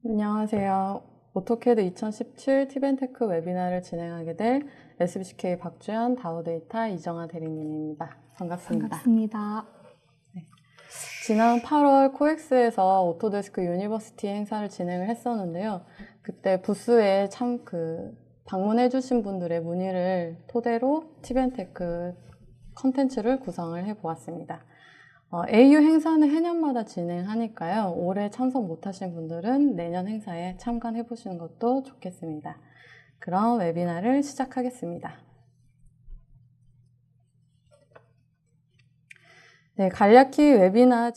안녕하세요. 오토캐드 2017 티벤테크 웨비나를 진행하게 될 SBCK 박주연 다우데이터 이정아 대리님입니다. 반갑습니다. 반갑습니다. 지난 8월 코엑스에서 오토데스크 유니버시티 행사를 진행을 했었는데요. 그때 부스에 방문해주신 분들의 문의를 토대로 티벤테크 컨텐츠를 구성을 해보았습니다. AU 행사는 해년마다 진행하니까요. 올해 참석 못하신 분들은 내년 행사에 참관해 보시는 것도 좋겠습니다. 그럼 웨비나를 시작하겠습니다. 네, 간략히 웨비나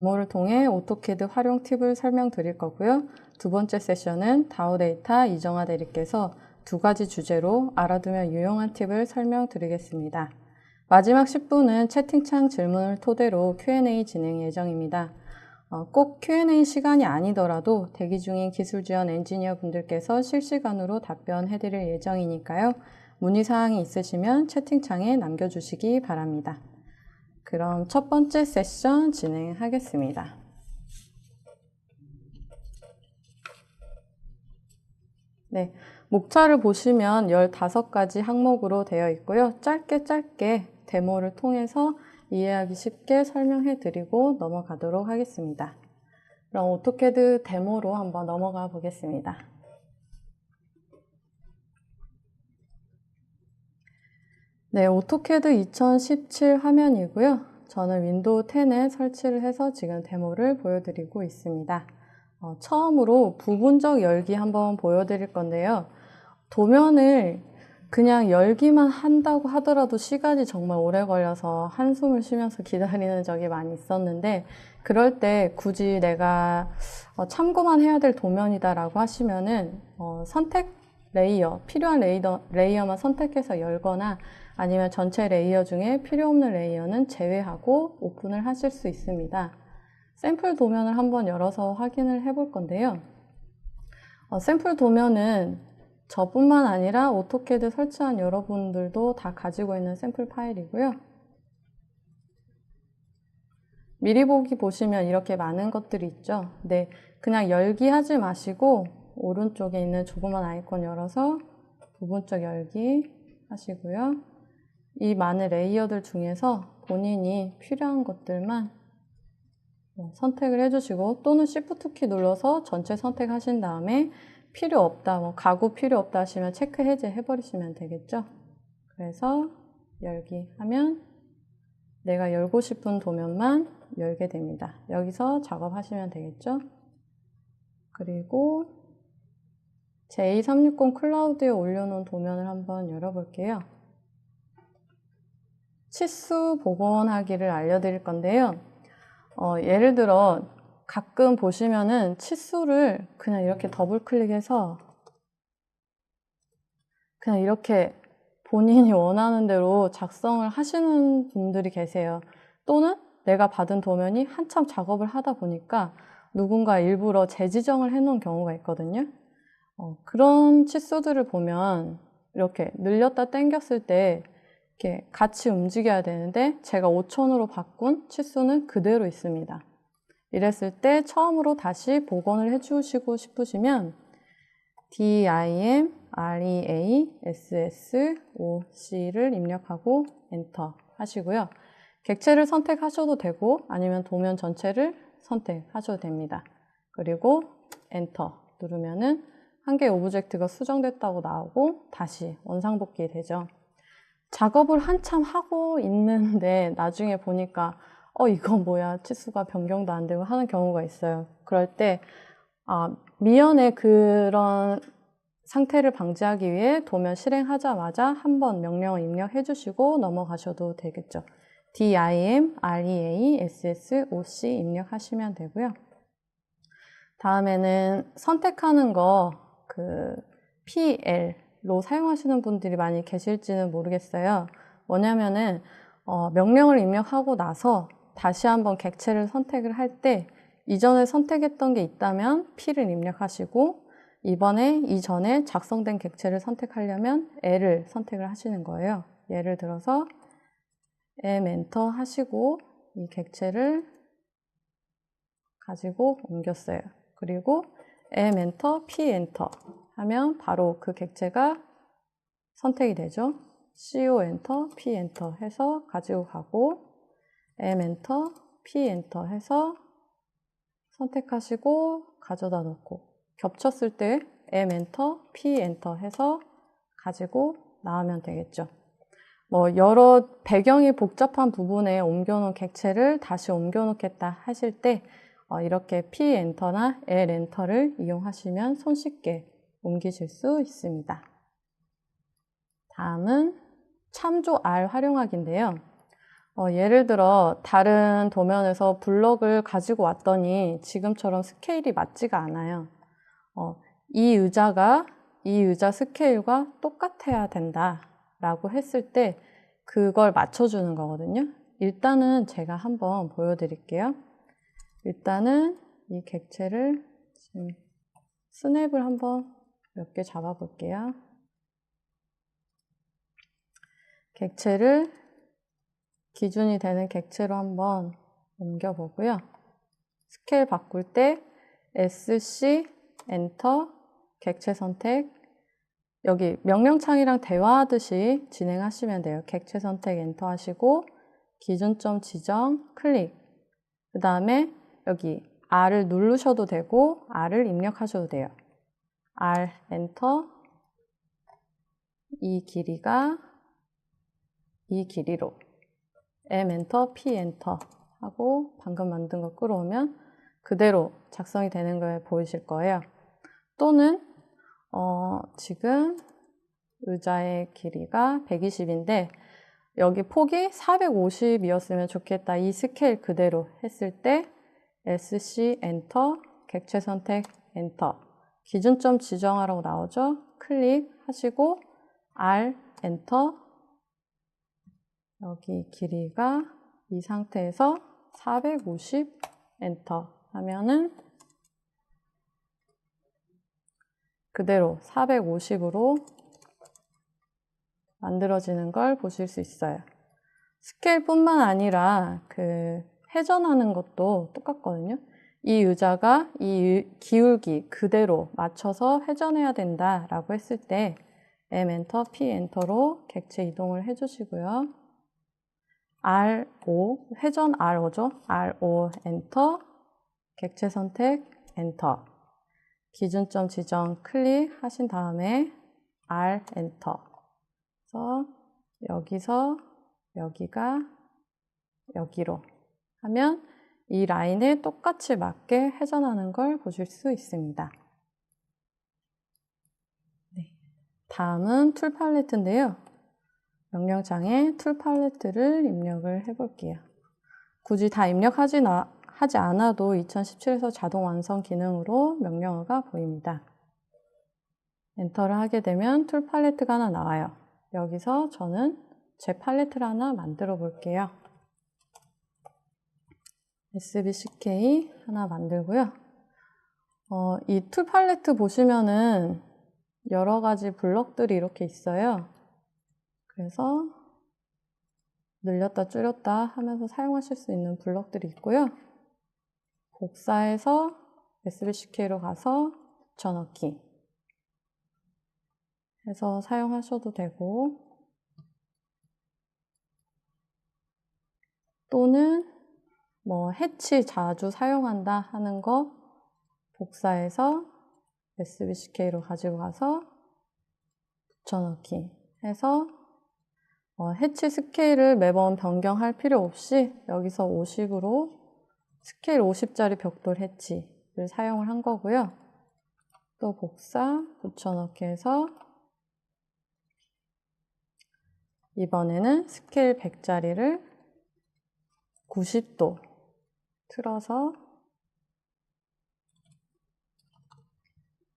데모를 통해 오토캐드 활용 팁을 설명드릴 거고요. 두 번째 세션은 다우데이터 이정아 대리께서 두 가지 주제로 알아두면 유용한 팁을 설명드리겠습니다. 마지막 10분은 채팅창 질문을 토대로 Q&A 진행 예정입니다. 꼭 Q&A 시간이 아니더라도 대기 중인 기술지원 엔지니어 분들께서 실시간으로 답변해드릴 예정이니까요. 문의사항이 있으시면 채팅창에 남겨주시기 바랍니다. 그럼 첫 번째 세션 진행하겠습니다. 네, 목차를 보시면 15가지 항목으로 되어 있고요. 짧게 데모를 통해서 이해하기 쉽게 설명해 드리고 넘어가도록 하겠습니다. 그럼 오토캐드 데모로 한번 넘어가 보겠습니다. 네, 오토캐드 2017 화면이고요. 저는 윈도우 10에 설치를 해서 지금 데모를 보여드리고 있습니다. 처음으로 부분적 열기 한번 보여드릴 건데요. 도면을 그냥 열기만 한다고 하더라도 시간이 정말 오래 걸려서 한숨을 쉬면서 기다리는 적이 많이 있었는데, 그럴 때 굳이 내가 참고만 해야 될 도면이다라고 하시면은 선택 레이어, 필요한 레이어만 선택해서 열거나 아니면 전체 레이어 중에 필요 없는 레이어는 제외하고 오픈을 하실 수 있습니다. 샘플 도면을 한번 열어서 확인을 해볼 건데요. 샘플 도면은 저뿐만 아니라 오토캐드 설치한 여러분들도 다 가지고 있는 샘플 파일이고요. 미리 보기 보시면 이렇게 많은 것들이 있죠. 네, 그냥 열기 하지 마시고 오른쪽에 있는 조그만 아이콘 열어서 부분적 열기 하시고요. 이 많은 레이어들 중에서 본인이 필요한 것들만 선택을 해주시고, 또는 Shift 키 눌러서 전체 선택하신 다음에 필요 없다, 가구 필요 없다 하시면 체크 해제 해버리시면 되겠죠. 그래서 열기 하면 내가 열고 싶은 도면만 열게 됩니다. 여기서 작업하시면 되겠죠. 그리고 제2360 클라우드에 올려놓은 도면을 한번 열어볼게요. 치수 복원하기를 알려드릴 건데요. 예를 들어 가끔 보시면은 치수를 그냥 이렇게 더블 클릭해서 그냥 이렇게 본인이 원하는 대로 작성을 하시는 분들이 계세요. 또는 내가 받은 도면이 한참 작업을 하다 보니까 누군가 일부러 재지정을 해놓은 경우가 있거든요. 그런 치수들을 보면 이렇게 늘렸다 당겼을 때 이렇게 같이 움직여야 되는데 제가 5000으로 바꾼 치수는 그대로 있습니다. 이랬을 때 처음으로 다시 복원을 해주시고 싶으시면 DIM REA SSOC를 입력하고 엔터 하시고요. 객체를 선택하셔도 되고 아니면 도면 전체를 선택하셔도 됩니다. 그리고 엔터 누르면은 한 개의 오브젝트가 수정됐다고 나오고 다시 원상복귀 되죠. 작업을 한참 하고 있는데 나중에 보니까 이건 뭐야, 치수가 변경도 안 되고 하는 경우가 있어요. 그럴 때 미연에 그런 상태를 방지하기 위해 도면 실행하자마자 한번 명령을 입력해 주시고 넘어가셔도 되겠죠. DIM REA SSOC 입력하시면 되고요. 다음에는 선택하는 거 PL로 사용하시는 분들이 많이 계실지는 모르겠어요. 뭐냐면은 명령을 입력하고 나서 다시 한번 객체를 선택을 할 때 이전에 선택했던 게 있다면 P를 입력하시고 이전에 작성된 객체를 선택하려면 L을 선택을 하시는 거예요. 예를 들어서 M 엔터 하시고 이 객체를 가지고 옮겼어요. 그리고 M 엔터, P 엔터 하면 바로 그 객체가 선택이 되죠. CO 엔터, P 엔터 해서 가지고 가고 M 엔터, P 엔터 해서 선택하시고 가져다 놓고 겹쳤을 때 M 엔터, P 엔터 해서 가지고 나오면 되겠죠. 뭐 여러 배경이 복잡한 부분에 옮겨놓은 객체를 다시 옮겨놓겠다 하실 때 이렇게 P 엔터나 L 엔터를 이용하시면 손쉽게 옮기실 수 있습니다. 다음은 참조 R 활용하기인데요. 예를 들어 다른 도면에서 블럭을 가지고 왔더니 지금처럼 스케일이 맞지가 않아요. 이 의자 스케일과 똑같아야 된다라고 했을 때 그걸 맞춰주는 거거든요. 일단은 제가 한번 보여드릴게요. 일단은 이 객체를 지금 스냅을 한번 몇 개 잡아볼게요. 객체를 기준이 되는 객체로 한번 옮겨보고요. 스케일 바꿀 때 SC 엔터 객체 선택 여기 명령창이랑 대화하듯이 진행하시면 돼요. 객체 선택 엔터 하시고 기준점 지정 클릭 그 다음에 여기 R을 누르셔도 되고 R을 입력하셔도 돼요. R 엔터 이 길이가 이 길이로 M 엔터 P 엔터 하고 방금 만든 거 끌어오면 그대로 작성이 되는 걸 보이실 거예요. 또는 지금 의자의 길이가 120인데 여기 폭이 450이었으면 좋겠다. 이 스케일 그대로 했을 때 SC 엔터 객체 선택 엔터 기준점 지정하라고 나오죠. 클릭하시고 R 엔터 여기 길이가 이 상태에서 450 엔터 하면은 그대로 450으로 만들어지는 걸 보실 수 있어요. 스케일뿐만 아니라 그 회전하는 것도 똑같거든요. 이 의자가 이 기울기 그대로 맞춰서 회전해야 된다라고 했을 때 M 엔터, P 엔터로 객체 이동을 해주시고요. R5, 회전 R5죠. R5 엔터, 객체 선택 엔터. 기준점 지정 클릭하신 다음에 R 엔터. 그래서 여기서 여기가 여기로 하면 이 라인에 똑같이 맞게 회전하는 걸 보실 수 있습니다. 네. 다음은 툴 팔레트인데요. 명령창에 툴 팔레트를 입력을 해볼게요. 굳이 다 입력하지 않아도 2017에서 자동 완성 기능으로 명령어가 보입니다. 엔터를 하게 되면 툴 팔레트가 하나 나와요. 여기서 저는 제 팔레트를 하나 만들어 볼게요. SBCK 하나 만들고요. 이 툴 팔레트 보시면은 여러 가지 블럭들이 이렇게 있어요. 그래서 늘렸다 줄였다 하면서 사용하실 수 있는 블럭들이 있고요. 복사해서 SBCK로 가서 붙여넣기 해서 사용하셔도 되고 또는 뭐 해치 자주 사용한다 하는 거 복사해서 SBCK로 가지고 가서 붙여넣기 해서 해치 스케일을 매번 변경할 필요 없이 여기서 50으로 스케일 50짜리 벽돌 해치를 사용을 한 거고요. 또 복사, 붙여넣기 해서 이번에는 스케일 100짜리를 90도 틀어서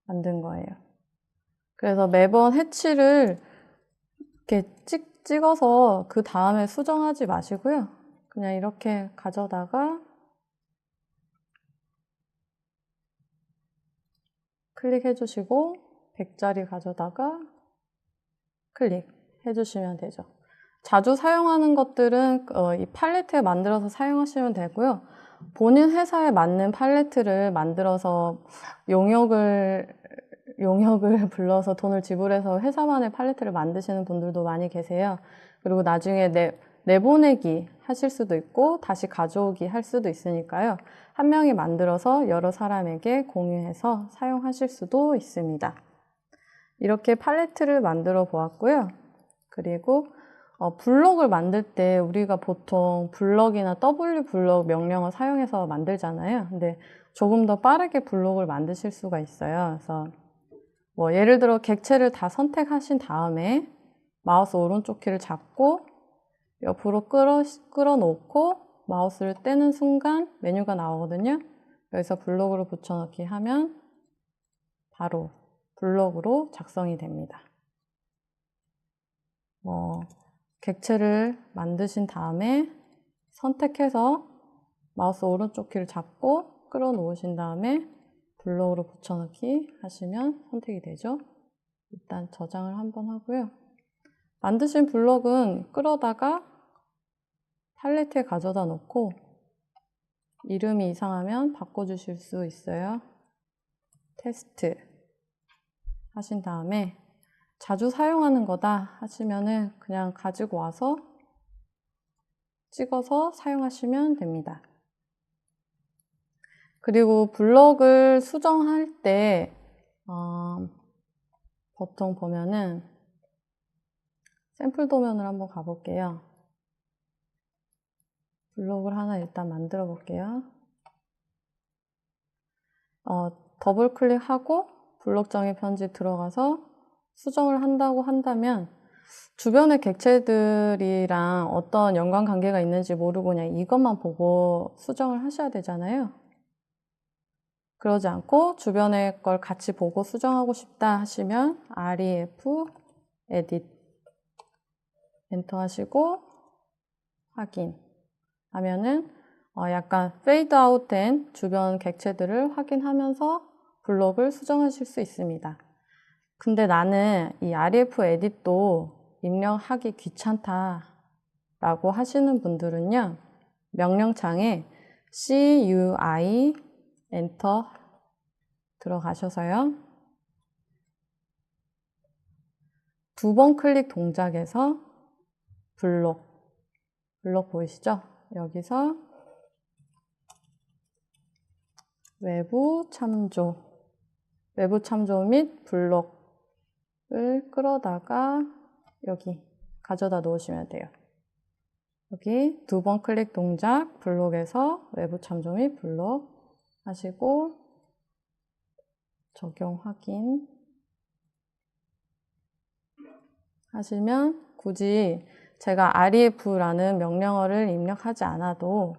만든 거예요. 그래서 매번 해치를 이렇게 찍어서 그 다음에 수정하지 마시고요. 그냥 이렇게 가져다가 클릭해 주시고 100짜리 가져다가 클릭해 주시면 되죠. 자주 사용하는 것들은 이 팔레트에 만들어서 사용하시면 되고요. 본인 회사에 맞는 팔레트를 만들어서 용역을 불러서 돈을 지불해서 회사만의 팔레트를 만드시는 분들도 많이 계세요. 그리고 나중에 내보내기 하실 수도 있고 다시 가져오기 할 수도 있으니까요. 한 명이 만들어서 여러 사람에게 공유해서 사용하실 수도 있습니다. 이렇게 팔레트를 만들어 보았고요. 그리고 블럭을 만들 때 우리가 보통 블럭이나 W블럭 명령어 사용해서 만들잖아요. 근데 조금 더 빠르게 블럭을 만드실 수가 있어요. 그래서 예를 들어 객체를 다 선택하신 다음에 마우스 오른쪽 키를 잡고 옆으로 끌어놓고 마우스를 떼는 순간 메뉴가 나오거든요. 여기서 블록으로 붙여넣기 하면 바로 블록으로 작성이 됩니다. 객체를 만드신 다음에 선택해서 마우스 오른쪽 키를 잡고 끌어놓으신 다음에 블록으로 붙여넣기 하시면 선택이 되죠. 일단 저장을 한번 하고요. 만드신 블록은 끌어다가 팔레트에 가져다 놓고 이름이 이상하면 바꿔주실 수 있어요. 테스트 하신 다음에 자주 사용하는 거다 하시면은 그냥 가지고 와서 찍어서 사용하시면 됩니다. 그리고 블록을 수정할 때 보통 보면은 샘플 도면을 한번 가볼게요. 블록을 하나 일단 만들어 볼게요. 더블 클릭하고 블록 정의 편집 들어가서 수정을 한다고 한다면 주변의 객체들이랑 어떤 연관관계가 있는지 모르고 그냥 이것만 보고 수정을 하셔야 되잖아요. 그러지 않고 주변의 걸 같이 보고 수정하고 싶다 하시면 ref edit 엔터 하시고 확인 하면은 약간 페이드 아웃된 주변 객체들을 확인하면서 블록을 수정하실 수 있습니다. 근데 나는 이 ref edit도 입력하기 귀찮다 라고 하시는 분들은요, 명령창에 CUI 엔터 들어가셔서요, 2번 클릭 동작에서 블록 보이시죠? 여기서 외부 참조 및 블록을 끌어다가 여기 가져다 놓으시면 돼요. 여기 2번 클릭 동작 블록에서 외부 참조 및 블록 하시고 적용 확인 하시면 굳이 제가 ref라는 명령어를 입력하지 않아도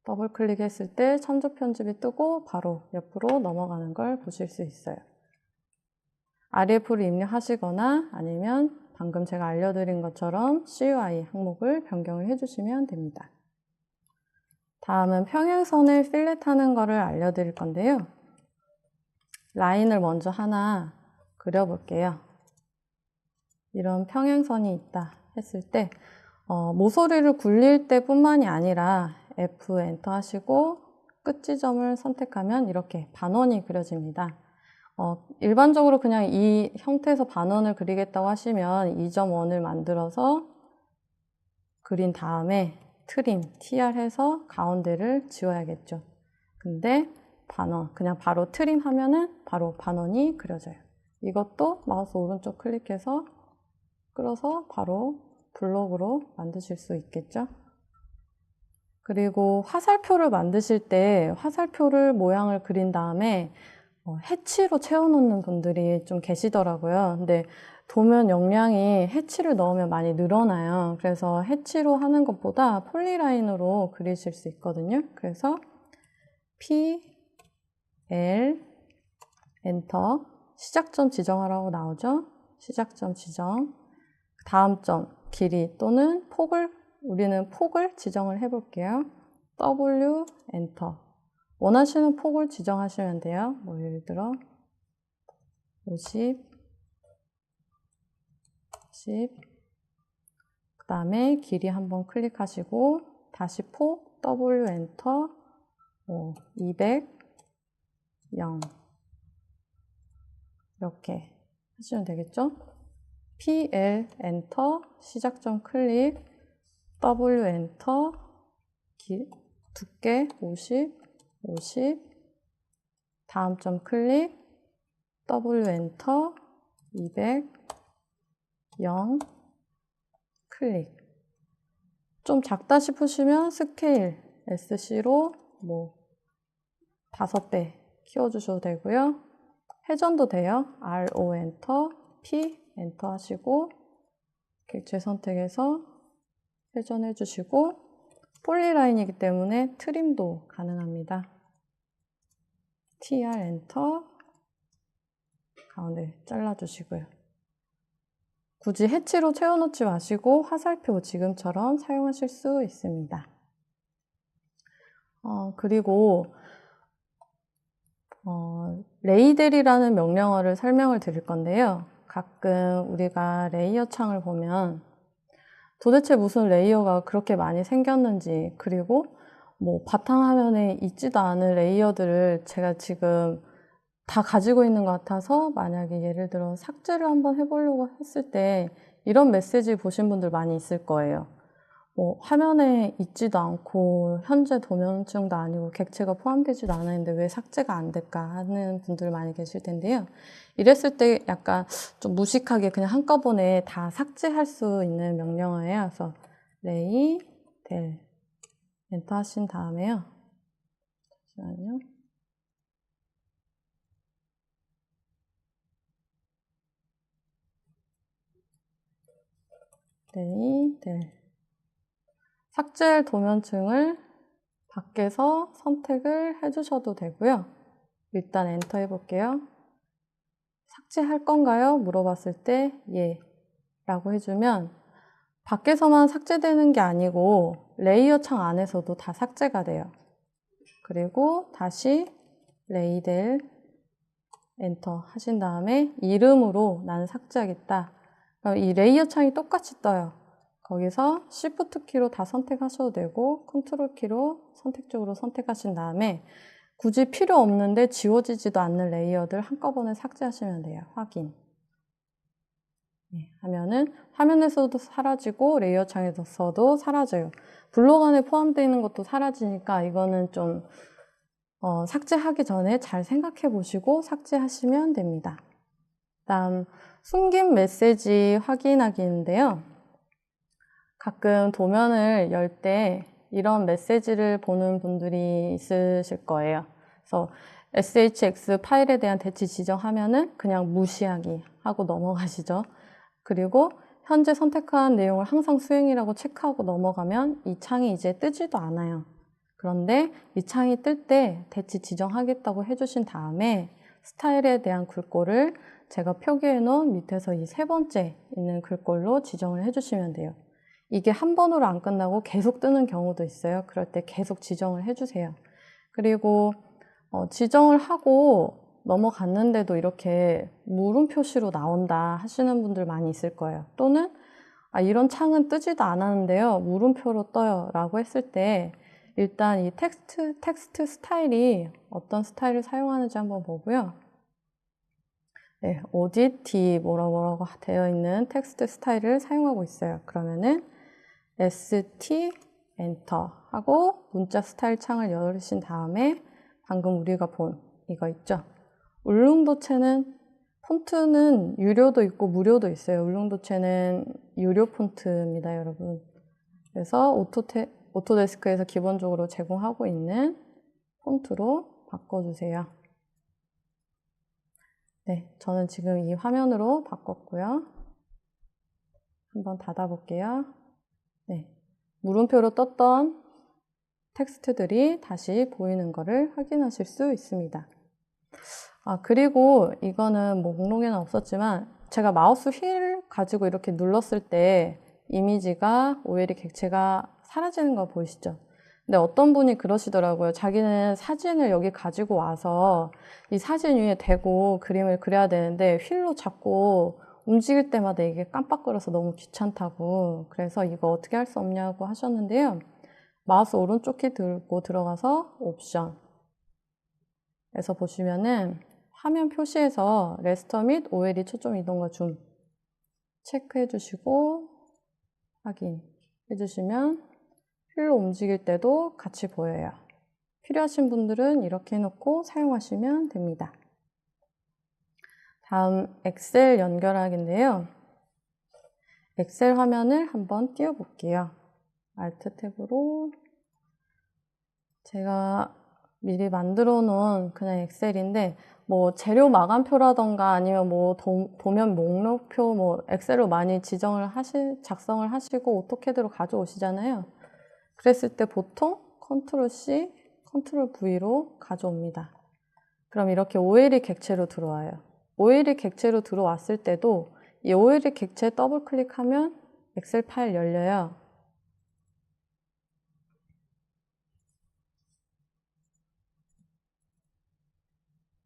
더블 클릭했을 때 참조 편집이 뜨고 바로 옆으로 넘어가는 걸 보실 수 있어요. ref를 입력하시거나 아니면 방금 제가 알려드린 것처럼 CUI 항목을 변경을 해주시면 됩니다. 다음은 평행선을 필렛하는 거를 알려드릴 건데요. 라인을 먼저 하나 그려볼게요. 이런 평행선이 있다 했을 때 모서리를 굴릴 때 뿐만이 아니라 F 엔터 하시고 끝 지점을 선택하면 이렇게 반원이 그려집니다. 일반적으로 그냥 이 형태에서 반원을 그리겠다고 하시면 2.1을 만들어서 그린 다음에 트림, TR 해서 가운데를 지워야겠죠. 근데 반원, 그냥 바로 트림 하면은 바로 반원이 그려져요. 이것도 마우스 오른쪽 클릭해서 끌어서 바로 블록으로 만드실 수 있겠죠. 그리고 화살표를 만드실 때 화살표를 모양을 그린 다음에 해치로 채워놓는 분들이 좀 계시더라고요. 근데 도면 용량이 해치를 넣으면 많이 늘어나요. 그래서 해치로 하는 것보다 폴리라인으로 그리실 수 있거든요. 그래서 P, L, 엔터, 시작점 지정하라고 나오죠. 시작점 지정, 다음 점, 길이 또는 우리는 폭을 지정을 해볼게요. W, 엔터. 원하시는 폭을 지정하시면 돼요. 예를 들어 50, 10, 그 다음에 길이 한번 클릭하시고 다시 폭 W 엔터 200 0 이렇게 하시면 되겠죠? PL 엔터 시작점 클릭 W 엔터 두께 50 다음 점 클릭 W 엔터 200 0 클릭. 좀 작다 싶으시면 스케일 SC로 5배 키워주셔도 되고요. 회전도 돼요. RO 엔터, P 엔터 하시고 객체 선택해서 회전해 주시고 폴리라인이기 때문에 트림도 가능합니다. TR 엔터 가운데 잘라주시고요. 굳이 해치로 채워놓지 마시고 화살표 지금처럼 사용하실 수 있습니다. 그리고 레이델이라는 명령어를 설명을 드릴 건데요. 가끔 우리가 레이어 창을 보면 도대체 무슨 레이어가 그렇게 많이 생겼는지, 그리고 바탕화면에 있지도 않은 레이어들을 제가 지금 다 가지고 있는 것 같아서 만약에 예를 들어 삭제를 한번 해보려고 했을 때 이런 메시지 보신 분들 많이 있을 거예요. 화면에 있지도 않고 현재 도면층도 아니고 객체가 포함되지도 않았는데 왜 삭제가 안 될까 하는 분들 많이 계실 텐데요. 이랬을 때 약간 좀 무식하게 그냥 한꺼번에 다 삭제할 수 있는 명령어예요. 그래서 레이 델 엔터 하신 다음에요. 잠시만요. 레이 델 삭제할 도면층을 밖에서 선택을 해주셔도 되고요. 일단 엔터 해볼게요. 삭제할 건가요? 물어봤을 때 예 라고 해주면 밖에서만 삭제되는 게 아니고 레이어 창 안에서도 다 삭제가 돼요. 그리고 다시 레이델 엔터 하신 다음에 이름으로 나는 삭제하겠다. 이 레이어 창이 똑같이 떠요. 거기서 Shift 키로 다 선택하셔도 되고 컨트롤 키로 선택적으로 선택하신 다음에 굳이 필요 없는데 지워지지도 않는 레이어들 한꺼번에 삭제하시면 돼요. 확인. 하면은 화면에서도 사라지고 레이어 창에서도 사라져요. 블록 안에 포함되어 있는 것도 사라지니까 이거는 좀 삭제하기 전에 잘 생각해 보시고 삭제하시면 됩니다. 다음 숨긴 메시지 확인하기인데요. 가끔 도면을 열 때 이런 메시지를 보는 분들이 있으실 거예요. 그래서 SHX 파일에 대한 대치 지정하면은 그냥 무시하기 하고 넘어가시죠. 그리고 현재 선택한 내용을 항상 수행이라고 체크하고 넘어가면 이 창이 이제 뜨지도 않아요. 그런데 이 창이 뜰 때 대치 지정하겠다고 해주신 다음에 스타일에 대한 글꼴을 제가 표기해 놓은 밑에서 이 세 번째 있는 글꼴로 지정을 해주시면 돼요. 이게 한 번으로 안 끝나고 계속 뜨는 경우도 있어요. 그럴 때 계속 지정을 해주세요. 그리고 지정을 하고 넘어갔는데도 이렇게 물음 표시로 나온다 하시는 분들 많이 있을 거예요. 또는 이런 창은 뜨지도 않았는데요. 물음표로 떠요 라고 했을 때 일단 이 텍스트 스타일이 어떤 스타일을 사용하는지 한번 보고요. 네, ODT 뭐라고 되어 있는 텍스트 스타일을 사용하고 있어요. 그러면은 ST 엔터 하고 문자 스타일 창을 열으신 다음에 방금 우리가 본 이거 있죠? 울릉도체는 폰트는 유료도 있고 무료도 있어요. 울릉도체는 유료 폰트입니다, 여러분. 그래서 오토데스크에서 기본적으로 제공하고 있는 폰트로 바꿔주세요. 네, 저는 지금 이 화면으로 바꿨고요. 한번 닫아볼게요. 네, 물음표로 떴던 텍스트들이 다시 보이는 것을 확인하실 수 있습니다. 그리고 이거는 목록에는 없었지만 제가 마우스 휠 가지고 이렇게 눌렀을 때 이미지가 OLE 객체가 사라지는 거 보이시죠? 근데 어떤 분이 그러시더라고요. 자기는 사진을 여기 가지고 와서 이 사진 위에 대고 그림을 그려야 되는데 휠로 자꾸 움직일 때마다 이게 깜빡거려서 너무 귀찮다고 그래서 이거 어떻게 할 수 없냐고 하셨는데요. 마우스 오른쪽 키 들고 들어가서 옵션에서 보시면은 화면 표시에서 레스터 및 OLE 초점 이동과 줌 체크해 주시고 확인해 주시면 휠로 움직일 때도 같이 보여요. 필요하신 분들은 이렇게 해놓고 사용하시면 됩니다. 다음 엑셀 연결하기인데요. 엑셀 화면을 한번 띄워볼게요. Alt 탭으로 제가 미리 만들어 놓은 그냥 엑셀인데 뭐 재료 마감표라던가 아니면 뭐 도면 목록표 뭐 엑셀로 많이 작성을 하시고 오토캐드로 가져오시잖아요. 그랬을 때 보통 컨트롤 C, 컨트롤 V로 가져옵니다. 그럼 이렇게 OLE 객체로 들어와요. OLE 객체로 들어왔을 때도 이 OLE 객체 더블 클릭하면 엑셀 파일 열려요.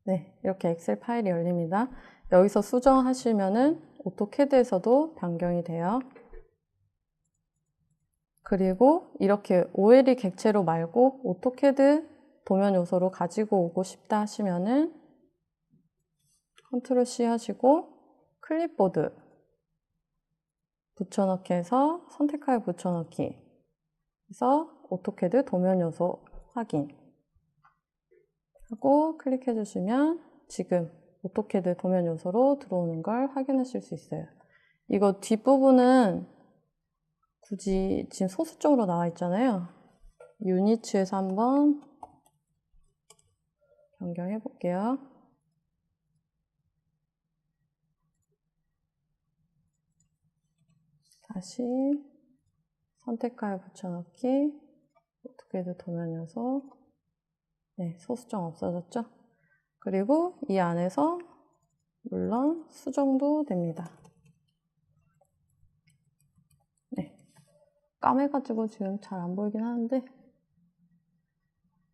네, 이렇게 엑셀 파일이 열립니다. 여기서 수정하시면은 오토캐드에서도 변경이 돼요. 그리고 이렇게 OLE 객체로 말고 오토캐드 도면 요소로 가지고 오고 싶다 하시면은 컨트롤 C 하시고 클립보드 붙여넣기 해서 선택하여 붙여넣기 해서 오토캐드 도면 요소 확인 하고 클릭해 주시면 지금 오토캐드 도면 요소로 들어오는 걸 확인하실 수 있어요. 이거 뒷부분은 굳이 지금 소스 쪽으로 나와 있잖아요. 유니츠에서 한번 변경해 볼게요. 다시 선택하여 붙여넣기 오토캐드 도면 요소 네, 소수점 없어졌죠? 그리고 이 안에서 물론 수정도 됩니다. 네, 까매가지고 지금 잘 안 보이긴 하는데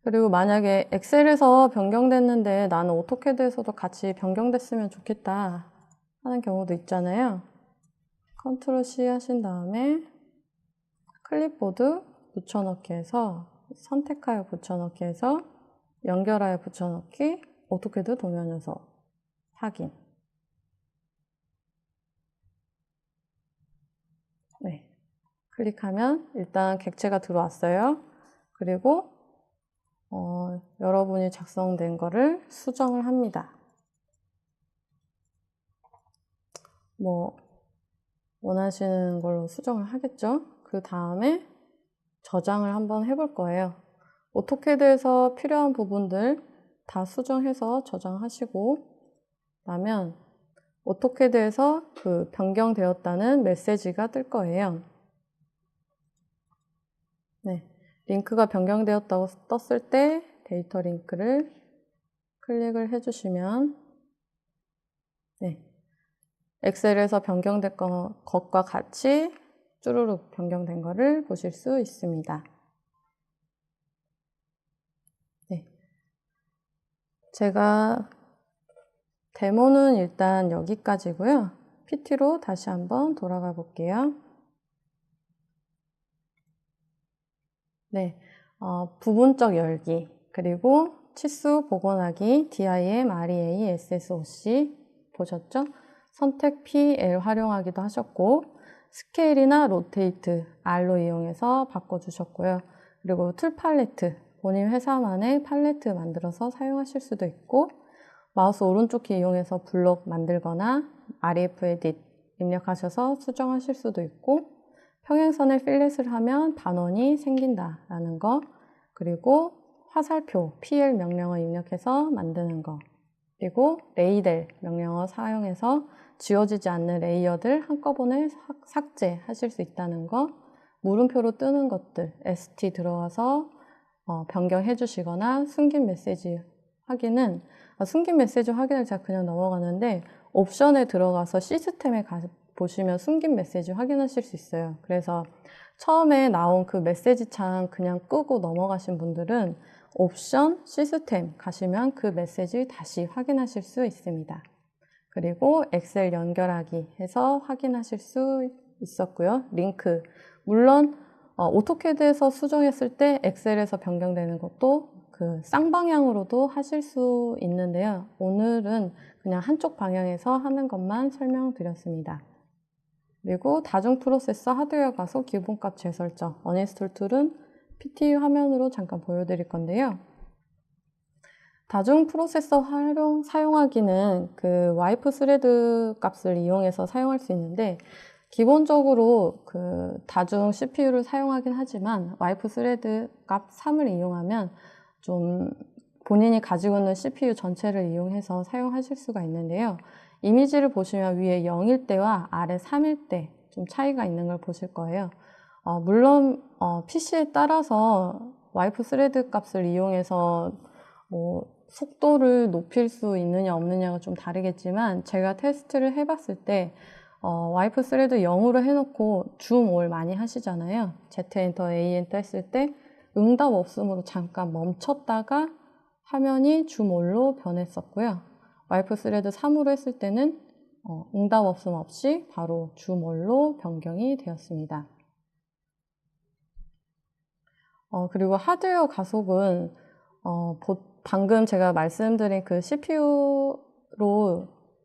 그리고 만약에 엑셀에서 변경됐는데 나는 오토캐드에서도 같이 변경됐으면 좋겠다 하는 경우도 있잖아요. 컨트롤 C 하신 다음에 클립보드 붙여넣기 해서 선택하여 붙여넣기 해서 연결하여 붙여넣기 오토캐드 도면 요소 확인 네, 클릭하면 일단 객체가 들어왔어요. 그리고 여러분이 작성된 거를 수정을 합니다. 뭐 원하시는 걸로 수정을 하겠죠. 그 다음에 저장을 한번 해볼 거예요. 오토캐드에서 필요한 부분들 다 수정해서 저장하시고 나면 오토캐드에서 그 변경되었다는 메시지가 뜰 거예요. 네, 링크가 변경되었다고 떴을 때 데이터 링크를 클릭을 해주시면 네, 엑셀에서 변경된 것과 같이 쭈루룩 변경된 거를 보실 수 있습니다. 네, 제가 데모는 일단 여기까지고요. PT로 다시 한번 돌아가 볼게요. 네, 부분적 열기, 그리고 치수 복원하기, DIM, REA, SSOC 보셨죠? 선택 PL 활용하기도 하셨고 스케일이나 로테이트 R로 이용해서 바꿔주셨고요. 그리고 툴 팔레트, 본인 회사만의 팔레트 만들어서 사용하실 수도 있고 마우스 오른쪽 키 이용해서 블록 만들거나 REF 에딧 입력하셔서 수정하실 수도 있고 평행선에 필렛을 하면 반원이 생긴다라는 거 그리고 화살표 PL 명령어 입력해서 만드는 거 그리고 레이델 명령어 사용해서 지워지지 않는 레이어들 한꺼번에 삭제하실 수 있다는 거 물음표로 뜨는 것들 ST 들어와서 변경해 주시거나 숨긴 메시지 확인은 숨긴 메시지 확인을 제가 그냥 넘어가는데 옵션에 들어가서 시스템에 보시면 숨긴 메시지 확인하실 수 있어요. 그래서 처음에 나온 그 메시지 창 그냥 끄고 넘어가신 분들은 옵션 시스템 가시면 그 메시지 다시 확인하실 수 있습니다. 그리고 엑셀 연결하기 해서 확인하실 수 있었고요. 링크. 물론 오토캐드에서 수정했을 때 엑셀에서 변경되는 것도 그 쌍방향으로도 하실 수 있는데요. 오늘은 그냥 한쪽 방향에서 하는 것만 설명드렸습니다. 그리고 다중 프로세서 하드웨어 가속 기본값 재설정, 언인스톨 툴은 PTU 화면으로 잠깐 보여드릴 건데요. 다중 프로세서 사용하기는 그 와이프 스레드 값을 이용해서 사용할 수 있는데, 기본적으로 그 다중 CPU를 사용하긴 하지만 와이프 스레드 값 3을 이용하면 좀 본인이 가지고 있는 CPU 전체를 이용해서 사용하실 수가 있는데요. 이미지를 보시면 위에 0일 때와 아래 3일 때 좀 차이가 있는 걸 보실 거예요. 물론 PC에 따라서 와이프 스레드 값을 이용해서 속도를 높일 수 있느냐 없느냐가 좀 다르겠지만, 제가 테스트를 해봤을 때 와이프 스레드 0으로 해놓고 줌 올 많이 하시잖아요. Z 엔터 A 엔터 했을 때 응답 없음으로 잠깐 멈췄다가 화면이 줌 올로 변했었고요. 와이프 스레드 3으로 했을 때는 응답 없음 없이 바로 줌 올로 변경이 되었습니다. 그리고 하드웨어 가속은 방금 제가 말씀드린 그 CPU로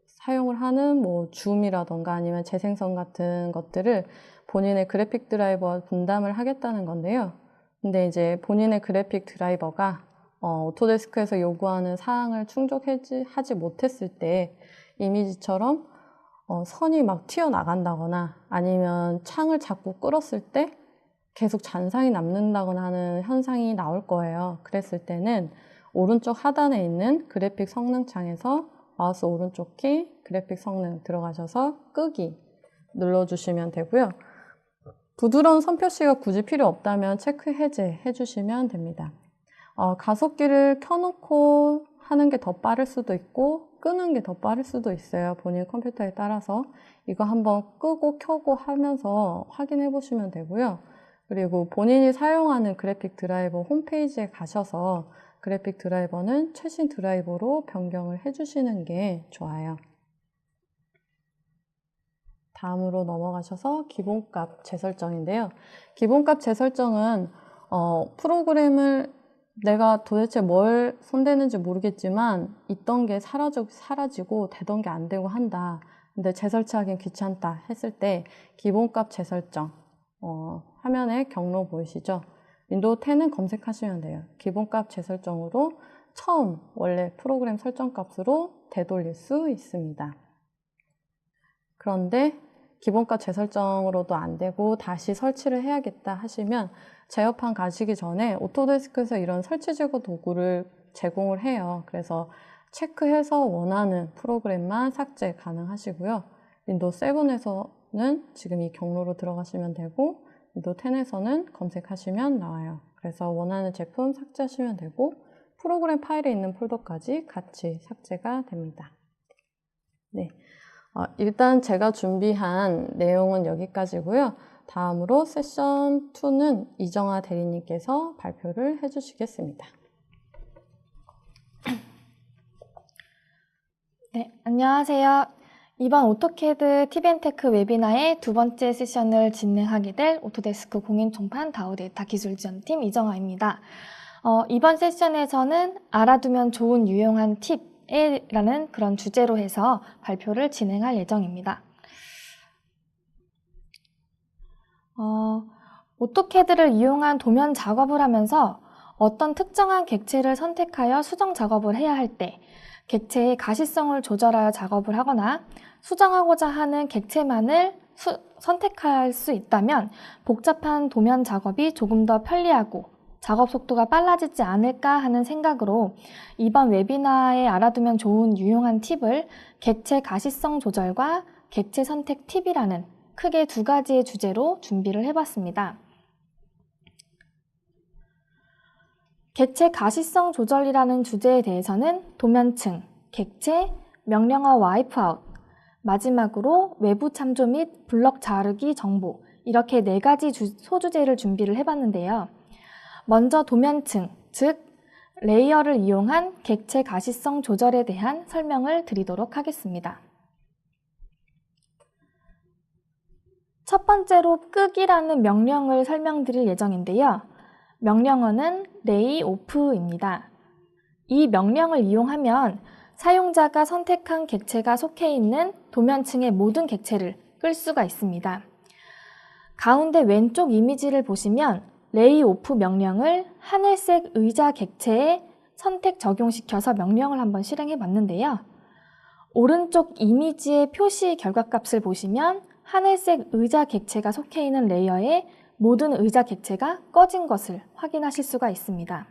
사용을 하는 뭐 줌이라던가 아니면 재생성 같은 것들을 본인의 그래픽 드라이버와 분담을 하겠다는 건데요. 근데 이제 본인의 그래픽 드라이버가 오토데스크에서 요구하는 사항을 충족하지 못했을 때 이미지처럼 선이 막 튀어나간다거나 아니면 창을 자꾸 끌었을 때 계속 잔상이 남는다거나 하는 현상이 나올 거예요. 그랬을 때는 오른쪽 하단에 있는 그래픽 성능 창에서 마우스 오른쪽 키 그래픽 성능 들어가셔서 끄기 눌러주시면 되고요. 부드러운 선 표시가 굳이 필요 없다면 체크 해제 해주시면 됩니다. 가속기를 켜놓고 하는 게 더 빠를 수도 있고 끄는 게 더 빠를 수도 있어요. 본인 컴퓨터에 따라서 이거 한번 끄고 켜고 하면서 확인해 보시면 되고요. 그리고 본인이 사용하는 그래픽 드라이버 홈페이지에 가셔서 그래픽 드라이버는 최신 드라이버로 변경을 해주시는 게 좋아요. 다음으로 넘어가셔서 기본값 재설정인데요. 기본값 재설정은 프로그램을 내가 도대체 뭘 손대는지 모르겠지만 있던 게 사라지고 되던 게 안 되고 한다. 근데 재설치하기는 귀찮다 했을 때 기본값 재설정 화면에 경로 보이시죠? 윈도우 10은 검색하시면 돼요. 기본값 재설정으로 처음 원래 프로그램 설정 값으로 되돌릴 수 있습니다. 그런데 기본값 재설정으로도 안 되고 다시 설치를 해야겠다 하시면 제어판 가시기 전에 오토데스크에서 이런 설치 제거 도구를 제공을 해요. 그래서 체크해서 원하는 프로그램만 삭제 가능하시고요. 윈도우 7에서는 지금 이 경로로 들어가시면 되고 윈도우 10에서는 검색하시면 나와요. 그래서 원하는 제품 삭제하시면 되고 프로그램 파일에 있는 폴더까지 같이 삭제가 됩니다. 네, 일단 제가 준비한 내용은 여기까지고요. 다음으로 세션 2는 이정아 대리님께서 발표를 해주시겠습니다. 네, 안녕하세요. 이번 오토캐드 팁앤테크 웨비나의 두 번째 세션을 진행하게 될 오토데스크 공인총판 다우데이터 기술지원팀 이정아입니다. 이번 세션에서는 알아두면 좋은 유용한 팁이라는 그런 주제로 해서 발표를 진행할 예정입니다. 오토캐드를 이용한 도면 작업을 하면서 어떤 특정한 객체를 선택하여 수정 작업을 해야 할 때 객체의 가시성을 조절하여 작업을 하거나 수정하고자 하는 객체만을 선택할 수 있다면 복잡한 도면 작업이 조금 더 편리하고 작업 속도가 빨라지지 않을까 하는 생각으로 이번 웨비나에 알아두면 좋은 유용한 팁을 객체 가시성 조절과 객체 선택 팁이라는 크게 두 가지의 주제로 준비를 해봤습니다. 객체 가시성 조절이라는 주제에 대해서는 도면층, 객체, 명령어 와이프아웃, 마지막으로 외부 참조 및 블럭 자르기 정보 이렇게 네 가지 소주제를 준비를 해봤는데요. 먼저 도면층, 즉 레이어를 이용한 객체 가시성 조절에 대한 설명을 드리도록 하겠습니다. 첫 번째로 끄기라는 명령을 설명드릴 예정인데요. 명령어는 lay off입니다. 이 명령을 이용하면 사용자가 선택한 객체가 속해 있는 도면층의 모든 객체를 끌 수가 있습니다. 가운데 왼쪽 이미지를 보시면 lay off 명령을 하늘색 의자 객체에 선택 적용시켜서 명령을 한번 실행해 봤는데요. 오른쪽 이미지의 표시 결과값을 보시면 하늘색 의자 객체가 속해 있는 레이어에 모든 의자 객체가 꺼진 것을 확인하실 수가 있습니다.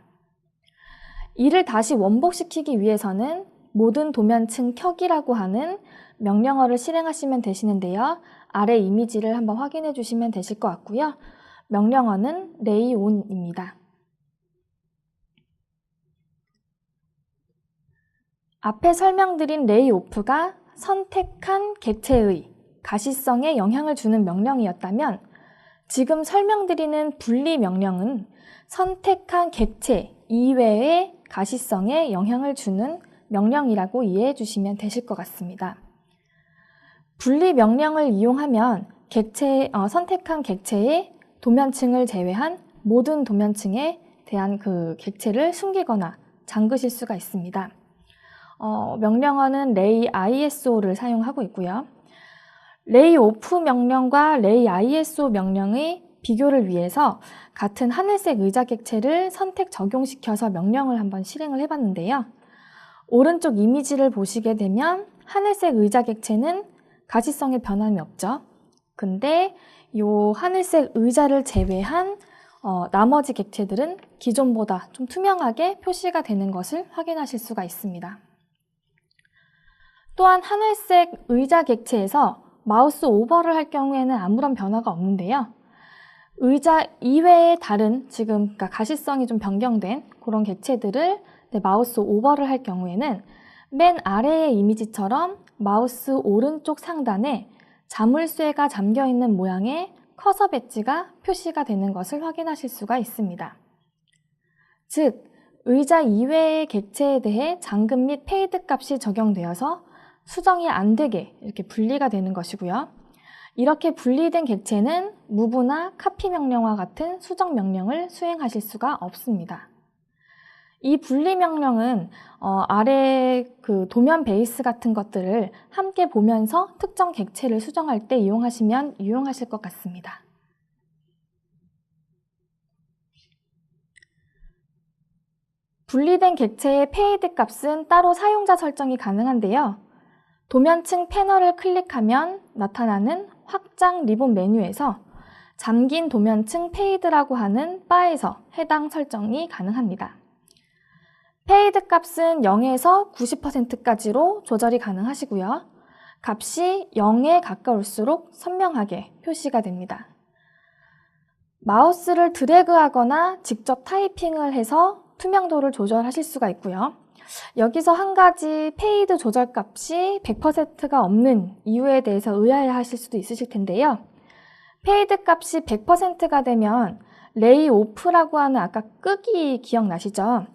이를 다시 원복시키기 위해서는 모든 도면층 켜기라고 하는 명령어를 실행하시면 되시는데요. 아래 이미지를 한번 확인해 주시면 되실 것 같고요. 명령어는 lay on입니다. 앞에 설명드린 lay off가 선택한 객체의 가시성에 영향을 주는 명령이었다면 지금 설명드리는 분리 명령은 선택한 객체 이외의 가시성에 영향을 주는 명령이라고 이해해 주시면 되실 것 같습니다. 분리 명령을 이용하면 선택한 객체의 도면층을 제외한 모든 도면층에 대한 그 객체를 숨기거나 잠그실 수가 있습니다. 명령어는 lay ISO를 사용하고 있고요. lay off 명령과 lay ISO 명령의 비교를 위해서 같은 하늘색 의자 객체를 선택 적용시켜서 명령을 한번 실행을 해봤는데요. 오른쪽 이미지를 보시게 되면 하늘색 의자 객체는 가시성에 변함이 없죠. 근데 이 하늘색 의자를 제외한 나머지 객체들은 기존보다 좀 투명하게 표시가 되는 것을 확인하실 수가 있습니다. 또한 하늘색 의자 객체에서 마우스 오버를 할 경우에는 아무런 변화가 없는데요. 의자 이외의 다른 그러니까 가시성이 좀 변경된 그런 객체들을 마우스 오버를 할 경우에는 맨 아래의 이미지처럼 마우스 오른쪽 상단에 자물쇠가 잠겨있는 모양의 커서 배지가 표시가 되는 것을 확인하실 수가 있습니다. 즉, 의자 이외의 객체에 대해 잠금 및 페이드 값이 적용되어서 수정이 안 되게 이렇게 분리가 되는 것이고요. 이렇게 분리된 객체는 무브나 카피 명령과 같은 수정 명령을 수행하실 수가 없습니다. 이 분리 명령은 아래 그 도면 베이스 같은 것들을 함께 보면서 특정 객체를 수정할 때 이용하시면 유용하실 것 같습니다. 분리된 객체의 페이드 값은 따로 사용자 설정이 가능한데요. 도면층 패널을 클릭하면 나타나는 확장 리본 메뉴에서 잠긴 도면층 페이드라고 하는 바에서 해당 설정이 가능합니다. 페이드 값은 0에서 90%까지로 조절이 가능하시고요. 값이 0에 가까울수록 선명하게 표시가 됩니다. 마우스를 드래그하거나 직접 타이핑을 해서 투명도를 조절하실 수가 있고요. 여기서 한 가지 페이드 조절 값이 100%가 없는 이유에 대해서 의아해 하실 수도 있으실 텐데요. 페이드 값이 100%가 되면 레이 오프라고 하는 아까 끄기 기억나시죠?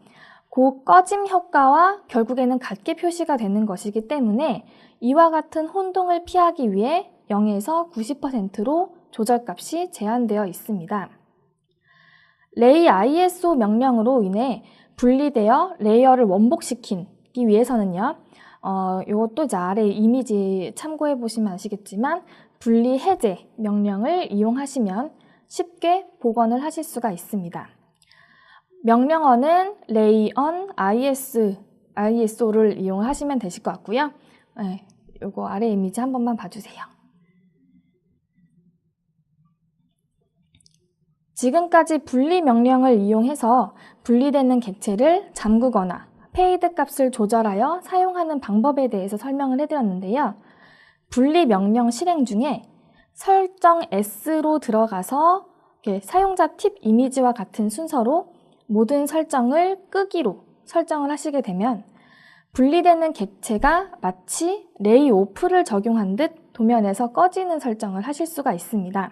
그 꺼짐 효과와 결국에는 같게 표시가 되는 것이기 때문에 이와 같은 혼동을 피하기 위해 0에서 90%로 조절값이 제한되어 있습니다. lay ISO 명령으로 인해 분리되어 레이어를 원복시키기 위해서는요, 이것도 이제 아래 이미지 참고해 보시면 아시겠지만 분리 해제 명령을 이용하시면 쉽게 복원을 하실 수가 있습니다. 명령어는 lay on ISO를 이용하시면 되실 것 같고요. 네, 요거 아래 이미지 한 번만 봐주세요. 지금까지 분리 명령을 이용해서 분리되는 객체를 잠그거나 페이드 값을 조절하여 사용하는 방법에 대해서 설명을 해드렸는데요. 분리 명령 실행 중에 설정 S로 들어가서 사용자 팁 이미지와 같은 순서로 모든 설정을 끄기로 설정을 하시게 되면 분리되는 객체가 마치 레이 오프를 적용한 듯 도면에서 꺼지는 설정을 하실 수가 있습니다.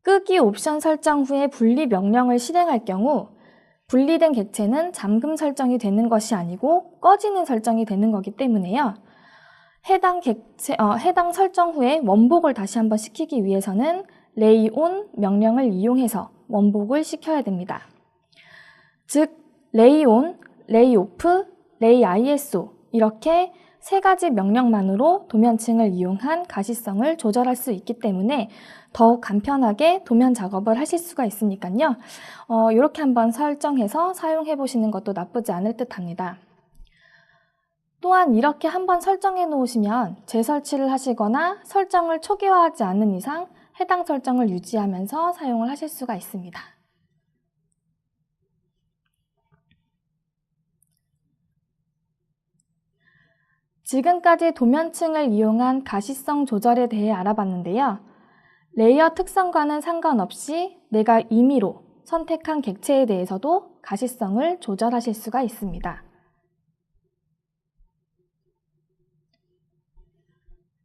끄기 옵션 설정 후에 분리 명령을 실행할 경우 분리된 객체는 잠금 설정이 되는 것이 아니고 꺼지는 설정이 되는 거기 때문에요. 해당 설정 후에 원복을 다시 한번 시키기 위해서는 레이온 명령을 이용해서 원복을 시켜야 됩니다. 즉, 레이온, 레이오프, 레이ISO 이렇게 세 가지 명령만으로 도면층을 이용한 가시성을 조절할 수 있기 때문에 더욱 간편하게 도면 작업을 하실 수가 있으니까요. 이렇게 한번 설정해서 사용해 보시는 것도 나쁘지 않을 듯 합니다. 또한 이렇게 한번 설정해 놓으시면 재설치를 하시거나 설정을 초기화하지 않는 이상 해당 설정을 유지하면서 사용을 하실 수가 있습니다. 지금까지 도면층을 이용한 가시성 조절에 대해 알아봤는데요. 레이어 특성과는 상관없이 내가 임의로 선택한 객체에 대해서도 가시성을 조절하실 수가 있습니다.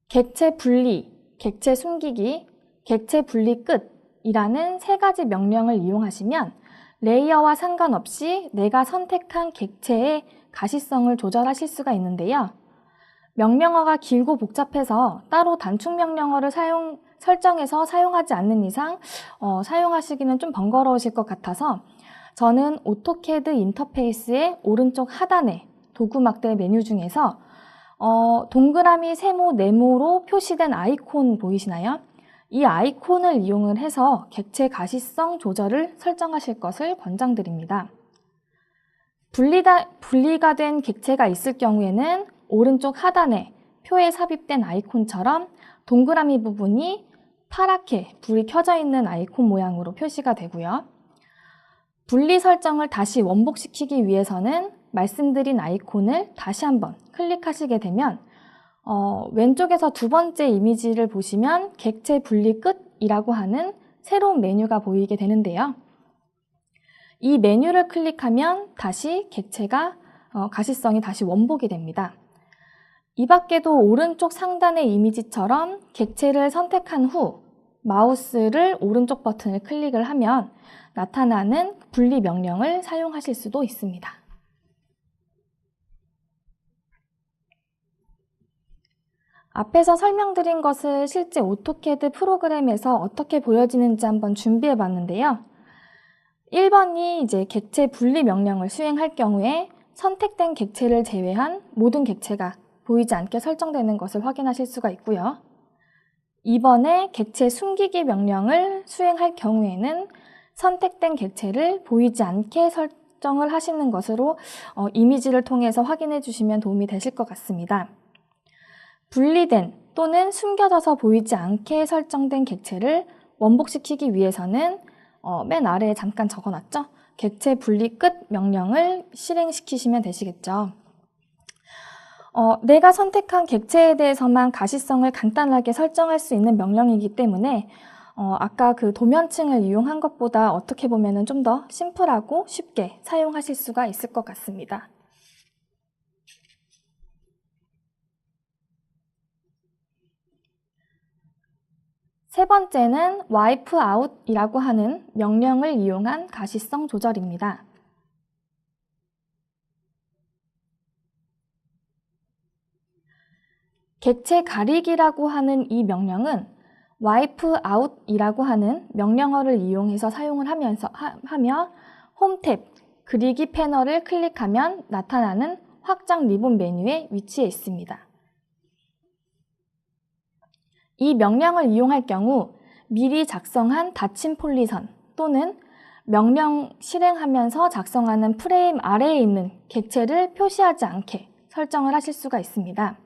객체 분리, 객체 숨기기, 객체 분리 끝이라는 세 가지 명령을 이용하시면 레이어와 상관없이 내가 선택한 객체의 가시성을 조절하실 수가 있는데요. 명령어가 길고 복잡해서 따로 단축 명령어를 설정해서 사용하지 않는 이상 사용하시기는 좀 번거로우실 것 같아서 저는 오토캐드 인터페이스의 오른쪽 하단에 도구 막대 메뉴 중에서 동그라미, 세모, 네모로 표시된 아이콘 보이시나요? 이 아이콘을 이용을 해서 객체 가시성 조절을 설정하실 것을 권장드립니다. 분리가 된 객체가 있을 경우에는 오른쪽 하단에 표에 삽입된 아이콘처럼 동그라미 부분이 파랗게 불이 켜져 있는 아이콘 모양으로 표시가 되고요. 분리 설정을 다시 원복시키기 위해서는 말씀드린 아이콘을 다시 한번 클릭하시게 되면 왼쪽에서 두 번째 이미지를 보시면 객체 분리 끝이라고 하는 새로운 메뉴가 보이게 되는데요. 이 메뉴를 클릭하면 다시 객체가 가시성이 다시 원복이 됩니다. 이 밖에도 오른쪽 상단의 이미지처럼 객체를 선택한 후 마우스를 오른쪽 버튼을 클릭을 하면 나타나는 분리 명령을 사용하실 수도 있습니다. 앞에서 설명드린 것을 실제 오토캐드 프로그램에서 어떻게 보여지는지 한번 준비해 봤는데요. 1번이 이제 객체 분리 명령을 수행할 경우에 선택된 객체를 제외한 모든 객체가 보이지 않게 설정되는 것을 확인하실 수가 있고요. 2번에 객체 숨기기 명령을 수행할 경우에는 선택된 객체를 보이지 않게 설정을 하시는 것으로 이미지를 통해서 확인해 주시면 도움이 되실 것 같습니다. 분리된 또는 숨겨져서 보이지 않게 설정된 객체를 원복시키기 위해서는 맨 아래에 잠깐 적어놨죠? 객체 분리 끝 명령을 실행시키시면 되시겠죠. 내가 선택한 객체에 대해서만 가시성을 간단하게 설정할 수 있는 명령이기 때문에 아까 그 도면층을 이용한 것보다 어떻게 보면 좀 더 심플하고 쉽게 사용하실 수가 있을 것 같습니다. 세 번째는 wipe out이라고 하는 명령을 이용한 가시성 조절입니다. 객체 가리기라고 하는 이 명령은 wipe out이라고 하는 명령어를 이용해서 사용을 하며 홈 탭, 그리기 패널을 클릭하면 나타나는 확장 리본 메뉴에 위치해 있습니다. 이 명령을 이용할 경우 미리 작성한 닫힌 폴리선 또는 명령 실행하면서 작성하는 프레임 아래에 있는 객체를 표시하지 않게 설정을 하실 수가 있습니다.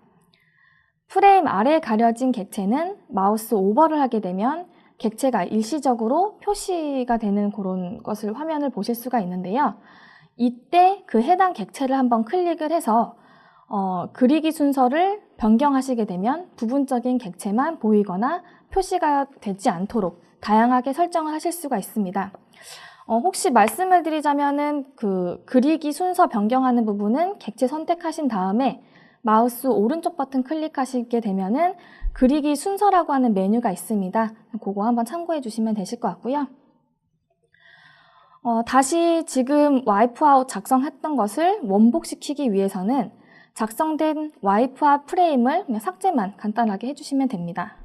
프레임 아래에 가려진 객체는 마우스 오버를 하게 되면 객체가 일시적으로 표시가 되는 그런 것을 화면을 보실 수가 있는데요. 이때 그 해당 객체를 한번 클릭을 해서 그리기 순서를 변경하시게 되면 부분적인 객체만 보이거나 표시가 되지 않도록 다양하게 설정을 하실 수가 있습니다. 혹시 말씀을 드리자면은 그 그리기 순서 변경하는 부분은 객체 선택하신 다음에 마우스 오른쪽 버튼 클릭하시게 되면은 그리기 순서라고 하는 메뉴가 있습니다. 그거 한번 참고해 주시면 되실 것 같고요. 다시 지금 와이프아웃 작성했던 것을 원복시키기 위해서는 작성된 와이프와 프레임을 그냥 삭제만 간단하게 해주시면 됩니다.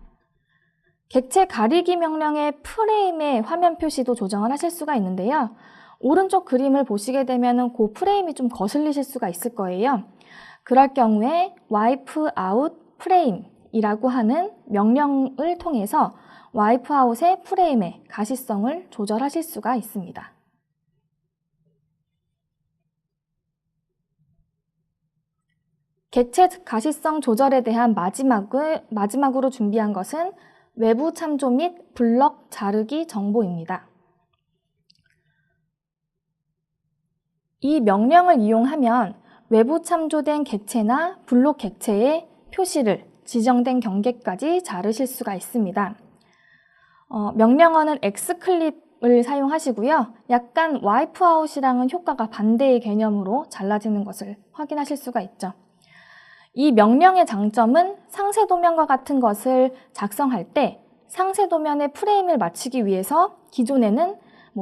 객체 가리기 명령의 프레임의 화면 표시도 조정을 하실 수가 있는데요. 오른쪽 그림을 보시게 되면 그 프레임이 좀 거슬리실 수가 있을 거예요. 그럴 경우에 wipe out frame이라고 하는 명령을 통해서 wipe out의 프레임의 가시성을 조절하실 수가 있습니다. 객체 가시성 조절에 대한 마지막으로 준비한 것은 외부 참조 및 블럭 자르기 정보입니다. 이 명령을 이용하면 외부 참조된 객체나 블록 객체의 표시를 지정된 경계까지 자르실 수가 있습니다. 명령어는 xclip을 사용하시고요. 약간 wipeout이랑은 효과가 반대의 개념으로 잘라지는 것을 확인하실 수가 있죠. 이 명령의 장점은 상세 도면과 같은 것을 작성할 때 상세 도면의 프레임을 맞추기 위해서 기존에는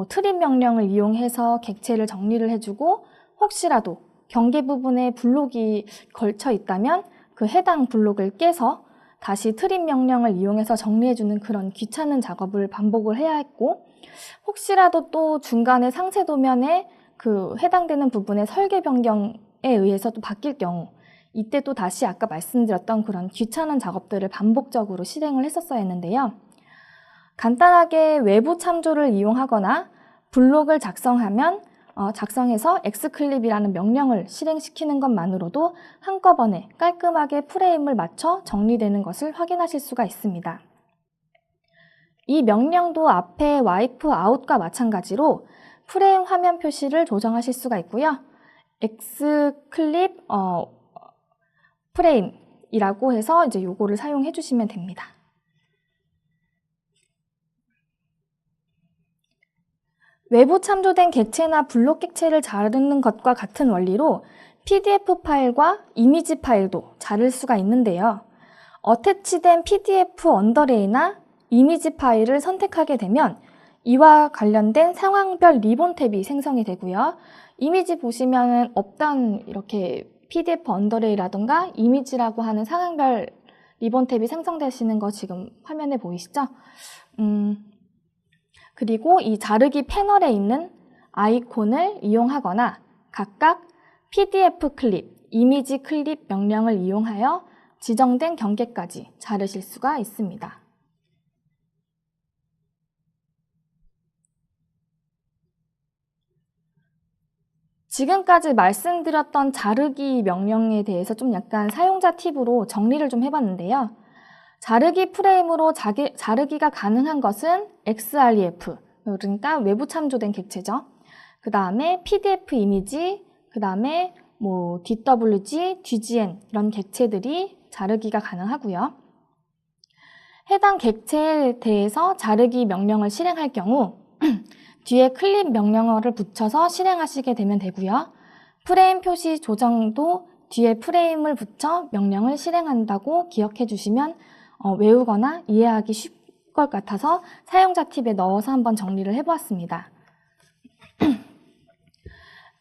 트림 명령을 이용해서 객체를 정리를 해주고 혹시라도 경계 부분에 블록이 걸쳐 있다면 그 해당 블록을 깨서 다시 트림 명령을 이용해서 정리해주는 그런 귀찮은 작업을 반복을 해야 했고 혹시라도 또 중간에 상세 도면에 그 해당되는 부분의 설계 변경에 의해서 또 바뀔 경우 이때 또 다시 아까 말씀드렸던 그런 귀찮은 작업들을 반복적으로 실행을 했었어야 했는데요. 간단하게 외부 참조를 이용하거나 블록을 작성해서 xclip이라는 명령을 실행시키는 것만으로도 한꺼번에 깔끔하게 프레임을 맞춰 정리되는 것을 확인하실 수가 있습니다. 이 명령도 앞에 wipe out과 마찬가지로 프레임 화면 표시를 조정하실 수가 있고요. xclip 프레임이라고 해서 이제 요거를 사용해 주시면 됩니다. 외부 참조된 객체나 블록 객체를 자르는 것과 같은 원리로 PDF 파일과 이미지 파일도 자를 수가 있는데요. 어태치된 PDF 언더레이나 이미지 파일을 선택하게 되면 이와 관련된 상황별 리본 탭이 생성이 되고요. 이미지 보시면은 업다운 이렇게 PDF 언더레이라던가 이미지라고 하는 상황별 리본 탭이 생성되시는 거 지금 화면에 보이시죠? 그리고 이 자르기 패널에 있는 아이콘을 이용하거나 각각 PDF 클립, 이미지 클립 명령을 이용하여 지정된 경계까지 자르실 수가 있습니다. 지금까지 말씀드렸던 자르기 명령에 대해서 좀 약간 사용자 팁으로 정리를 좀 해봤는데요. 자르기 프레임으로 자르기가 가능한 것은 XREF, 그러니까 외부 참조된 객체죠. 그 다음에 PDF 이미지, 그 다음에 DWG, DGN 이런 객체들이 자르기가 가능하고요. 해당 객체에 대해서 자르기 명령을 실행할 경우 뒤에 클립 명령어를 붙여서 실행하시게 되면 되고요. 프레임 표시 조정도 뒤에 프레임을 붙여 명령을 실행한다고 기억해 주시면 외우거나 이해하기 쉽을 것 같아서 사용자 팁에 넣어서 한번 정리를 해보았습니다.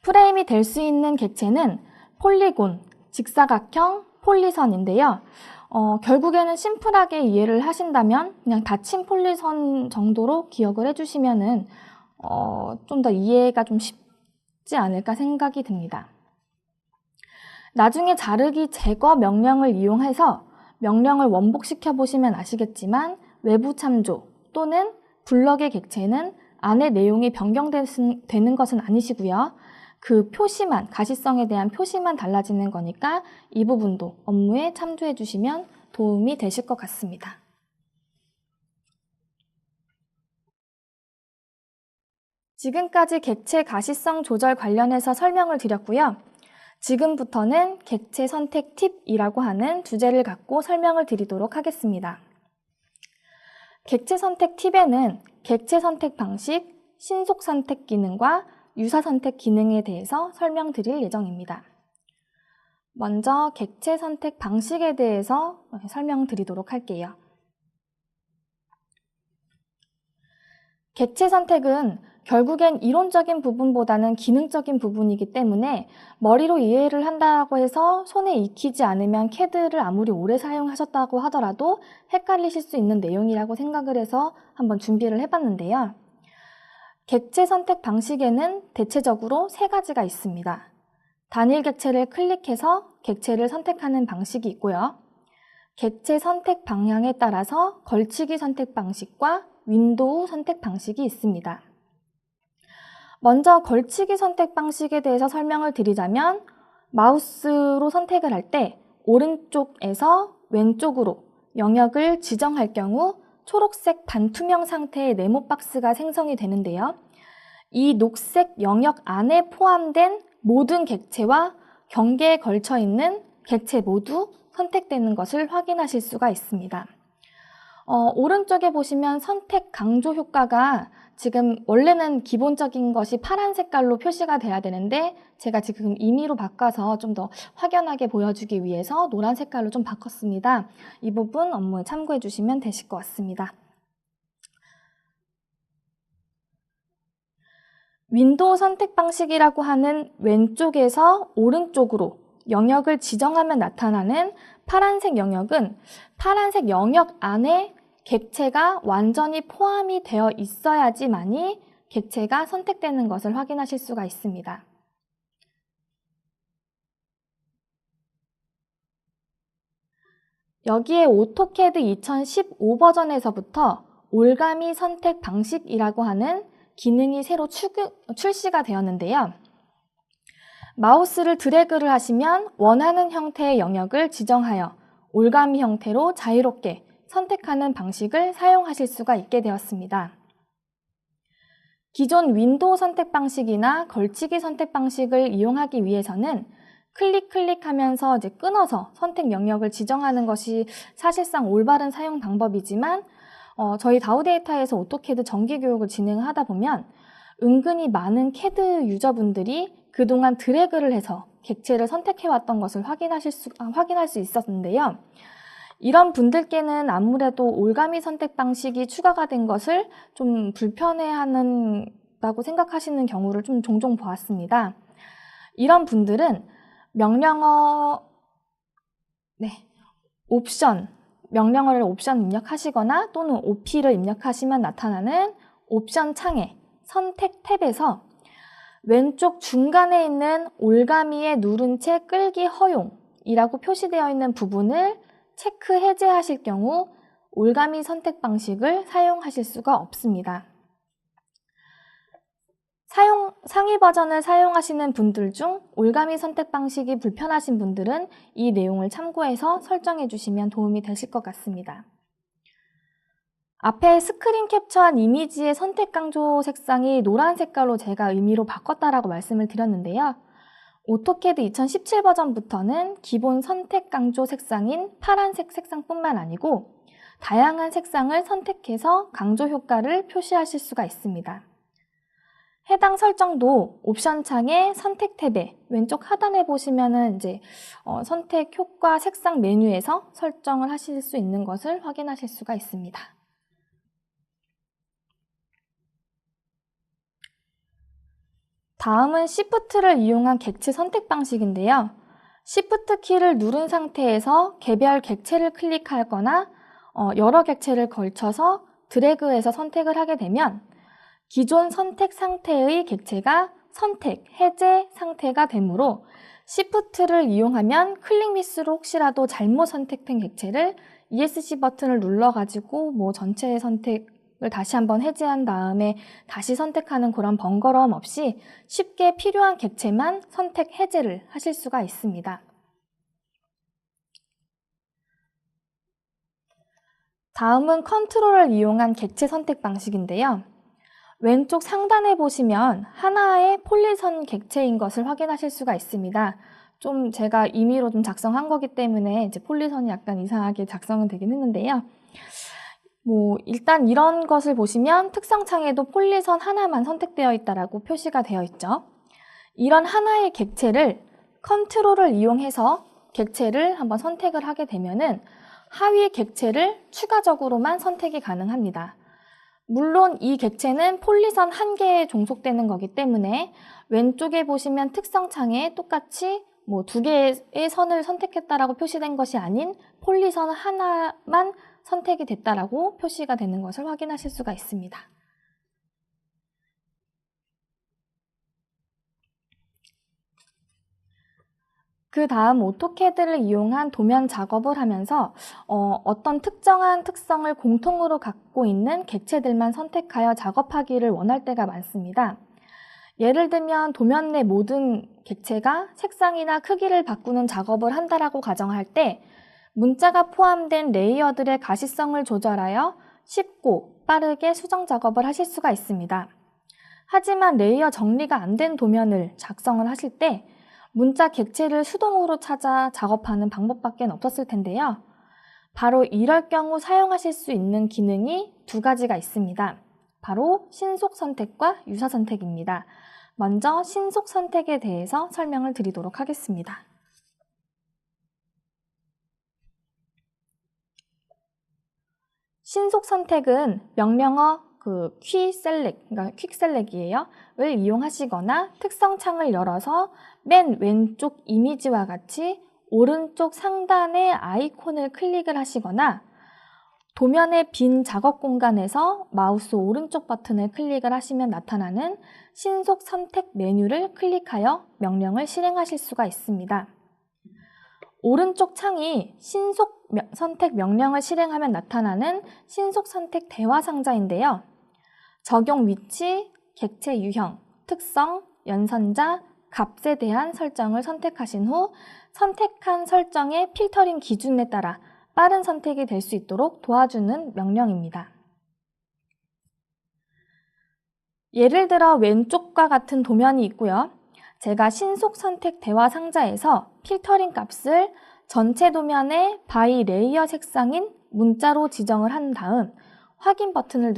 프레임이 될 수 있는 객체는 폴리곤, 직사각형, 폴리선인데요. 결국에는 심플하게 이해를 하신다면 그냥 닫힌 폴리선 정도로 기억을 해주시면은 좀 더 이해가 좀 쉽지 않을까 생각이 듭니다. 나중에 자르기 제거 명령을 이용해서 명령을 원복시켜 보시면 아시겠지만 외부 참조 또는 블럭의 객체는 안의 내용이 변경되는 것은 아니시고요. 그 표시만, 가시성에 대한 표시만 달라지는 거니까 이 부분도 업무에 참조해 주시면 도움이 되실 것 같습니다. 지금까지 객체 가시성 조절 관련해서 설명을 드렸고요. 지금부터는 객체 선택 팁이라고 하는 주제를 갖고 설명을 드리도록 하겠습니다. 객체 선택 팁에는 객체 선택 방식, 신속 선택 기능과 유사 선택 기능에 대해서 설명드릴 예정입니다. 먼저 객체 선택 방식에 대해서 설명드리도록 할게요. 객체 선택은 결국엔 이론적인 부분보다는 기능적인 부분이기 때문에 머리로 이해를 한다고 해서 손에 익히지 않으면 CAD를 아무리 오래 사용하셨다고 하더라도 헷갈리실 수 있는 내용이라고 생각을 해서 한번 준비를 해봤는데요. 객체 선택 방식에는 대체적으로 세 가지가 있습니다. 단일 객체를 클릭해서 객체를 선택하는 방식이 있고요. 객체 선택 방향에 따라서 걸치기 선택 방식과 윈도우 선택 방식이 있습니다. 먼저 걸치기 선택 방식에 대해서 설명을 드리자면 마우스로 선택을 할 때 오른쪽에서 왼쪽으로 영역을 지정할 경우 초록색 반투명 상태의 네모 박스가 생성이 되는데요. 이 녹색 영역 안에 포함된 모든 객체와 경계에 걸쳐 있는 객체 모두 선택되는 것을 확인하실 수가 있습니다. 오른쪽에 보시면 선택 강조 효과가 지금 원래는 기본적인 것이 파란 색깔로 표시가 돼야 되는데 제가 지금 임의로 바꿔서 좀 더 확연하게 보여주기 위해서 노란 색깔로 좀 바꿨습니다. 이 부분 업무에 참고해 주시면 되실 것 같습니다. 윈도우 선택 방식이라고 하는 왼쪽에서 오른쪽으로 영역을 지정하면 나타나는 파란색 영역은 파란색 영역 안에 객체가 완전히 포함이 되어 있어야지만이 객체가 선택되는 것을 확인하실 수가 있습니다. 여기에 오토캐드 2015 버전에서부터 올가미 선택 방식이라고 하는 기능이 새로 출시가 되었는데요. 마우스를 드래그를 하시면 원하는 형태의 영역을 지정하여 올가미 형태로 자유롭게 선택하는 방식을 사용하실 수가 있게 되었습니다. 기존 윈도우 선택 방식이나 걸치기 선택 방식을 이용하기 위해서는 클릭하면서 이제 끊어서 선택 영역을 지정하는 것이 사실상 올바른 사용 방법이지만 저희 다우데이터에서 오토캐드 정기 교육을 진행하다 보면 은근히 많은 캐드 유저분들이 그동안 드래그를 해서 객체를 선택해왔던 것을 확인할 수 있었는데요. 이런 분들께는 아무래도 올가미 선택 방식이 추가가 된 것을 좀 불편해한다고 생각하시는 경우를 좀 종종 보았습니다. 이런 분들은 명령어를 옵션 입력하시거나 또는 OP를 입력하시면 나타나는 옵션 창에 선택 탭에서 왼쪽 중간에 있는 올가미에 누른 채 끌기 허용이라고 표시되어 있는 부분을 체크 해제하실 경우 올가미 선택 방식을 사용하실 수가 없습니다. 상위 버전을 사용하시는 분들 중 올가미 선택 방식이 불편하신 분들은 이 내용을 참고해서 설정해 주시면 도움이 되실 것 같습니다. 앞에 스크린 캡처한 이미지의 선택 강조 색상이 노란 색깔로 제가 의미로 바꿨다라고 말씀을 드렸는데요. 오토캐드 2017 버전부터는 기본 선택 강조 색상인 파란색 색상뿐만 아니고 다양한 색상을 선택해서 강조 효과를 표시하실 수가 있습니다. 해당 설정도 옵션 창의 선택 탭에 왼쪽 하단에 보시면은 이제 선택 효과 색상 메뉴에서 설정을 하실 수 있는 것을 확인하실 수가 있습니다. 다음은 Shift를 이용한 객체 선택 방식인데요. Shift 키를 누른 상태에서 개별 객체를 클릭하거나 여러 객체를 걸쳐서 드래그해서 선택을 하게 되면 기존 선택 상태의 객체가 선택, 해제 상태가 되므로 Shift를 이용하면 클릭 미스로 혹시라도 잘못 선택된 객체를 ESC 버튼을 눌러가지고 전체 선택을 다시 한번 해제한 다음에 다시 선택하는 그런 번거로움 없이 쉽게 필요한 객체만 선택, 해제를 하실 수가 있습니다. 다음은 컨트롤을 이용한 객체 선택 방식인데요. 왼쪽 상단에 보시면 하나의 폴리선 객체인 것을 확인하실 수가 있습니다. 좀 제가 임의로 좀 작성한 거기 때문에 이제 폴리선이 약간 이상하게 작성은 되긴 했는데요. 일단 이런 것을 보시면 특성창에도 폴리선 하나만 선택되어 있다라고 표시가 되어 있죠. 이런 하나의 객체를 컨트롤을 이용해서 객체를 한번 선택을 하게 되면은 하위 객체를 추가적으로만 선택이 가능합니다. 물론 이 객체는 폴리선 한 개에 종속되는 거기 때문에 왼쪽에 보시면 특성창에 똑같이 두 개의 선을 선택했다라고 표시된 것이 아닌 폴리선 하나만 선택이 됐다라고 표시가 되는 것을 확인하실 수가 있습니다. 그 다음 오토캐드를 이용한 도면 작업을 하면서 어떤 특정한 특성을 공통으로 갖고 있는 객체들만 선택하여 작업하기를 원할 때가 많습니다. 예를 들면 도면 내 모든 객체가 색상이나 크기를 바꾸는 작업을 한다라고 가정할 때 문자가 포함된 레이어들의 가시성을 조절하여 쉽고 빠르게 수정 작업을 하실 수가 있습니다. 하지만 레이어 정리가 안 된 도면을 작성을 하실 때 문자 객체를 수동으로 찾아 작업하는 방법밖에 없었을 텐데요. 바로 이럴 경우 사용하실 수 있는 기능이 두 가지가 있습니다. 바로 신속 선택과 유사 선택입니다. 먼저 신속 선택에 대해서 설명을 드리도록 하겠습니다. 신속 선택은 명령어 퀵셀렉이에요. 을 이용하시거나 특성창을 열어서 맨 왼쪽 이미지와 같이 오른쪽 상단의 아이콘을 클릭을 하시거나 도면의 빈 작업 공간에서 마우스 오른쪽 버튼을 클릭을 하시면 나타나는 신속 선택 메뉴를 클릭하여 명령을 실행하실 수가 있습니다. 오른쪽 창이 신속 선택 명령을 실행하면 나타나는 신속 선택 대화 상자인데요. 적용 위치, 객체 유형, 특성, 연산자, 값에 대한 설정을 선택하신 후 선택한 설정의 필터링 기준에 따라 빠른 선택이 될 수 있도록 도와주는 명령입니다. 예를 들어 왼쪽과 같은 도면이 있고요. 제가 신속 선택 대화 상자에서 필터링 값을 전체 도면의 바이 레이어 색상인 문자로 지정을 한 다음 확인 버튼을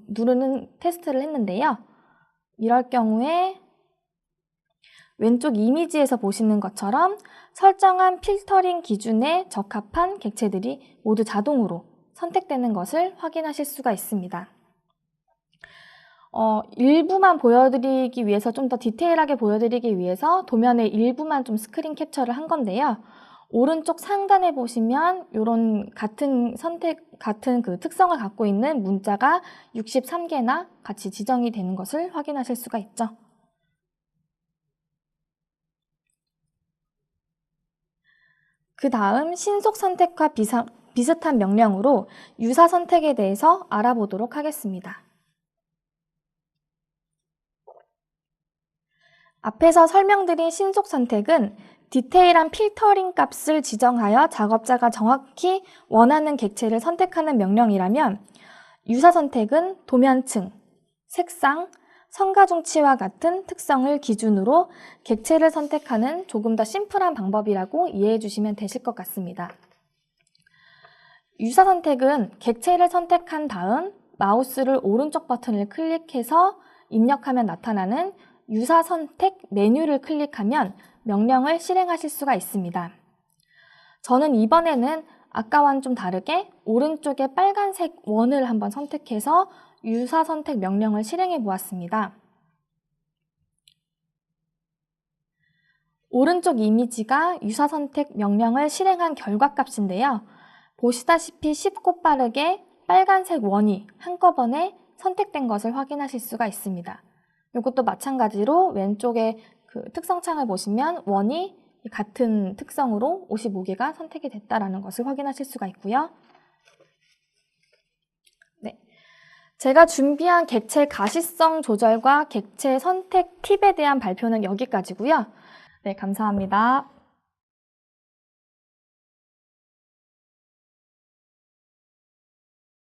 누르는 테스트를 했는데요. 이럴 경우에 왼쪽 이미지에서 보시는 것처럼 설정한 필터링 기준에 적합한 객체들이 모두 자동으로 선택되는 것을 확인하실 수가 있습니다. 일부만 보여드리기 위해서 좀 더 디테일하게 보여드리기 위해서 도면의 일부만 좀 스크린 캡처를 한 건데요. 오른쪽 상단에 보시면 이런 같은 그 특성을 갖고 있는 문자가 63개나 같이 지정이 되는 것을 확인하실 수가 있죠. 그 다음 신속 선택과 비슷한 명령으로 유사 선택에 대해서 알아보도록 하겠습니다. 앞에서 설명드린 신속 선택은 디테일한 필터링 값을 지정하여 작업자가 정확히 원하는 객체를 선택하는 명령이라면 유사 선택은 도면층, 색상, 성가중치와 같은 특성을 기준으로 객체를 선택하는 조금 더 심플한 방법이라고 이해해 주시면 되실 것 같습니다. 유사 선택은 객체를 선택한 다음 마우스를 오른쪽 버튼을 클릭해서 입력하면 나타나는 유사 선택 메뉴를 클릭하면 명령을 실행하실 수가 있습니다. 저는 이번에는 아까와는 좀 다르게 오른쪽에 빨간색 원을 한번 선택해서 유사 선택 명령을 실행해 보았습니다. 오른쪽 이미지가 유사 선택 명령을 실행한 결과값인데요. 보시다시피 쉽고 빠르게 빨간색 원이 한꺼번에 선택된 것을 확인하실 수가 있습니다. 이것도 마찬가지로 왼쪽에 그 특성창을 보시면 원이 같은 특성으로 55개가 선택이 됐다는 것을 확인하실 수가 있고요. 네, 제가 준비한 객체 가시성 조절과 객체 선택 팁에 대한 발표는 여기까지고요. 네, 감사합니다.